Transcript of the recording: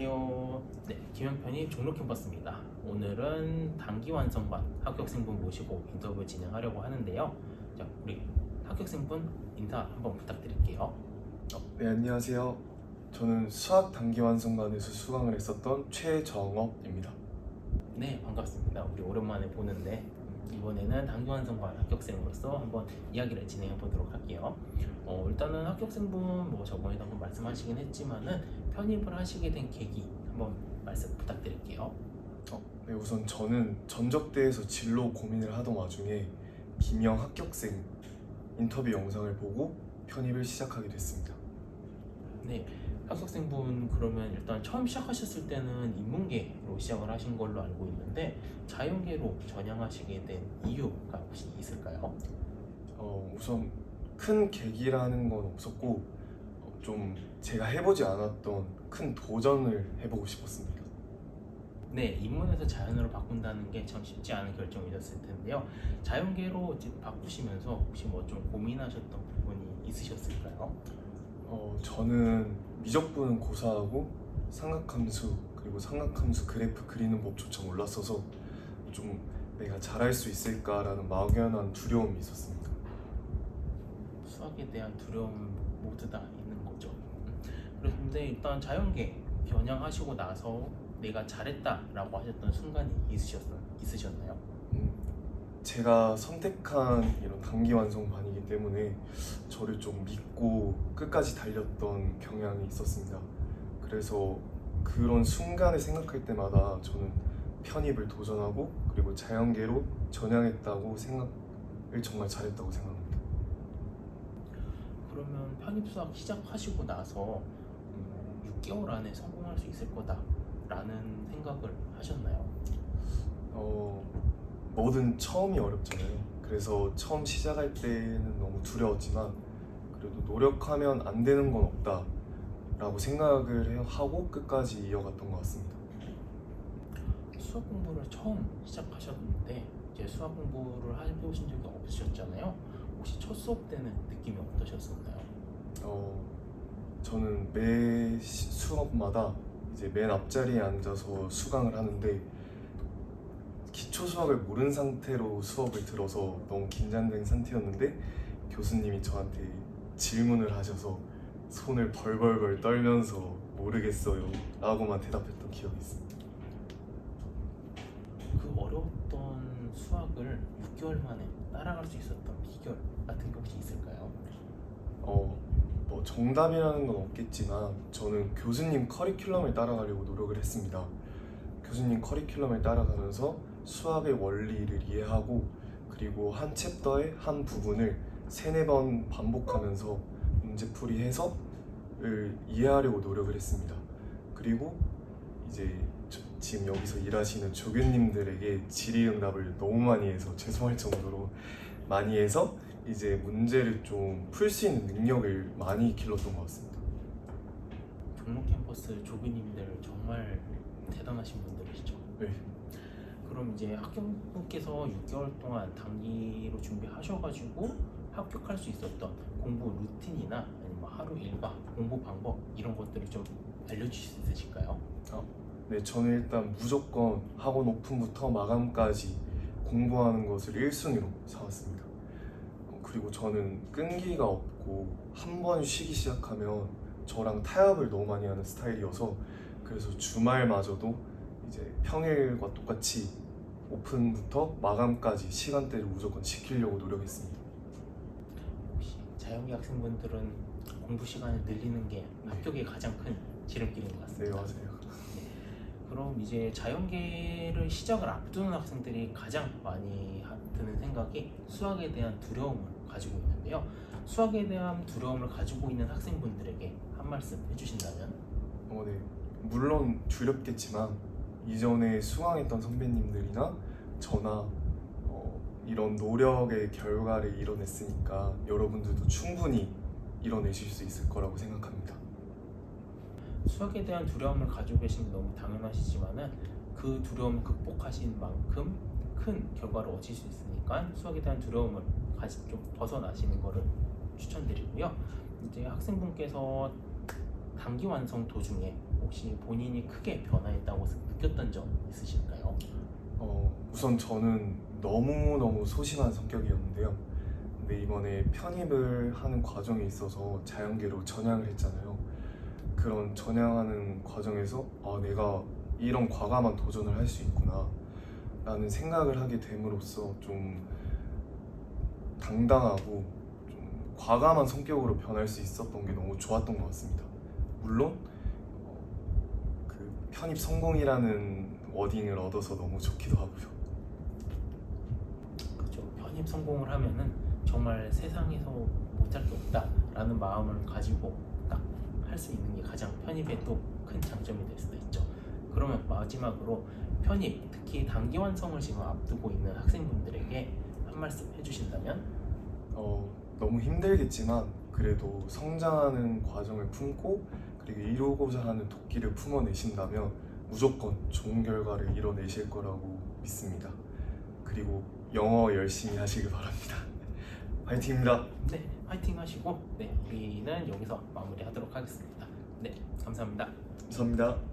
안녕하세요. 네, 김영편이 종로 캠퍼스입니다. 오늘은 단기 완성반 합격생분 모시고 인터뷰 진행하려고 하는데요. 자, 우리 합격생분 인사 한번 부탁드릴게요. 네, 안녕하세요. 저는 수학 단기 완성반에서 수강을 했었던 최정업입니다. 네, 반갑습니다. 우리 오랜만에 보는데 이번에는 단기 완성반 합격생으로서 한번 이야기를 진행해 보도록 할게요. 일단은 합격생분 뭐 저번에도 한번 말씀하시긴 했지만은 편입을 하시게 된 계기 한번 말씀 부탁드릴게요. 네, 우선 저는 전적대에서 진로 고민을 하던 와중에 김영 합격생 인터뷰 영상을 보고 편입을 시작하게 됐습니다. 네, 합격생분 그러면 일단 처음 시작하셨을 때는 인문계로 시작을 하신 걸로 알고 있는데 자연계로 전향하시게 된 이유가 혹시 있을까요? 우선 큰 계기라는 건 없었고 좀 제가 해보지 않았던 큰 도전을 해보고 싶었습니다. 네, 인문에서 자연으로 바꾼다는 게 참 쉽지 않은 결정이었을 텐데요. 자연계로 이제 바꾸시면서 혹시 뭐 좀 고민하셨던 부분이 있으셨을까요? 저는 미적분은 고사하고 삼각함수 그리고 삼각함수 그래프 그리는 법조차 몰랐어서 좀 내가 잘할 수 있을까라는 막연한 두려움이 있었습니다. 수학에 대한 두려움 모두 다 있는 거죠. 그런데 일단 자연계 전향하시고 나서 내가 잘했다라고 하셨던 순간이 있으셨나요? 제가 선택한 이런 단기 완성반이기 때문에 저를 좀 믿고 끝까지 달렸던 경향이 있었습니다. 그래서 그런 순간을 생각할 때마다 저는 편입을 도전하고 그리고 자연계로 전향했다고 생각을 정말 잘했다고 생각합니다. 그러면 편입 수학 시작하시고 나서 6개월 안에 성공할 수 있을 거다라는 생각을 하셨나요? 뭐든 처음이 어렵잖아요. 그래서 처음 시작할 때는 너무 두려웠지만 그래도 노력하면 안 되는 건 없다라고 생각을 하고 끝까지 이어갔던 것 같습니다. 수학 공부를 처음 시작하셨는데 이제 수학 공부를 해보신 적이 없으셨잖아요. 혹시 첫 수업 때는 느낌이 어떠셨었나요? 저는 매 수업마다 이제 맨 앞자리에 앉아서 수강을 하는데 기초 수학을 모르는 상태로 수업을 들어서 너무 긴장된 상태였는데 교수님이 저한테 질문을 하셔서 손을 벌벌벌 떨면서 모르겠어요 라고만 대답했던 기억이 있습니다. 그 어려웠던 수학을 6개월 만에 따라갈 수 있었던 비결 같은 게 혹시 있을까요? 뭐 정답이라는 건 없겠지만 저는 교수님 커리큘럼을 따라가려고 노력을 했습니다. 교수님 커리큘럼을 따라가면서 수학의 원리를 이해하고 그리고 한 챕터의 한 부분을 세네 번 반복하면서 문제풀이 해석을 이해하려고 노력을 했습니다. 그리고 이제 지금 여기서 일하시는 조교님들에게 질의응답을 너무 많이 해서 죄송할 정도로 많이 해서 이제 문제를 좀 풀 수 있는 능력을 많이 길렀던 것 같습니다. 종로 캠퍼스 조교님들 정말 대단하신 분들이시죠. 네. 그럼 이제 학생분께서 6개월 동안 단기로 준비하셔가지고 합격할 수 있었던 공부 루틴이나 아니면 뭐 하루 일과 공부 방법 이런 것들을 좀 알려주실 수 있으실까요? 네, 저는 일단 무조건 학원 오픈부터 마감까지 공부하는 것을 1순위로 삼았습니다. 그리고 저는 끈기가 없고 한 번 쉬기 시작하면 저랑 타협을 너무 많이 하는 스타일이어서 그래서 주말마저도 이제 평일과 똑같이 오픈부터 마감까지 시간대를 무조건 지키려고 노력했습니다. 혹시 자연계 학생분들은 공부 시간을 늘리는 게 합격의 가장 큰 지름길인 것 네, 같습니다. 맞아요. 그럼 이제 자연계를 시작을 앞두는 학생들이 가장 많이 드는 생각이 수학에 대한 두려움을 가지고 있는데요. 수학에 대한 두려움을 가지고 있는 학생분들에게 한 말씀 해주신다면? 네. 물론 두렵겠지만 이전에 수강했던 선배님들이나 저나 이런 노력의 결과를 이뤄냈으니까 여러분들도 충분히 이뤄내실 수 있을 거라고 생각합니다. 수학에 대한 두려움을 가지고 계신 게 너무 당연하시지만은 그 두려움을 극복하신 만큼 큰 결과를 얻으실 수 있으니까 수학에 대한 두려움을 좀 벗어나시는 거를 추천드리고요. 이제 학생분께서 단기 완성 도중에 혹시 본인이 크게 변화했다고 느꼈던 점 있으실까요? 우선 저는 너무너무 소심한 성격이었는데요. 근데 이번에 편입을 하는 과정에 있어서 자연계로 전향을 했잖아요. 그런 전향하는 과정에서 내가 이런 과감한 도전을 할 수 있구나 라는 생각을 하게 됨으로써 좀 당당하고 좀 과감한 성격으로 변할 수 있었던 게 너무 좋았던 것 같습니다. 물론 그 편입 성공이라는 워딩을 얻어서 너무 좋기도 하고요. 그렇죠. 편입 성공을 하면은 정말 세상에서 못할 게 없다라는 마음을 가지고 딱 할 수 있는 게 가장 편입의 또 큰 장점이 될 수도 있죠. 그러면 마지막으로 편입, 특히 단기 완성을 지금 앞두고 있는 학생분들에게 한 말씀 해주신다면? 너무 힘들겠지만 그래도 성장하는 과정을 품고 그리고 이루고자 하는 도끼를 품어내신다면 무조건 좋은 결과를 이뤄내실 거라고 믿습니다. 그리고 영어 열심히 하시길 바랍니다. 화이팅입니다. 네, 화이팅 하시고, 네, 우리는 여기서 마무리하도록 하겠습니다. 네, 감사합니다. 감사합니다.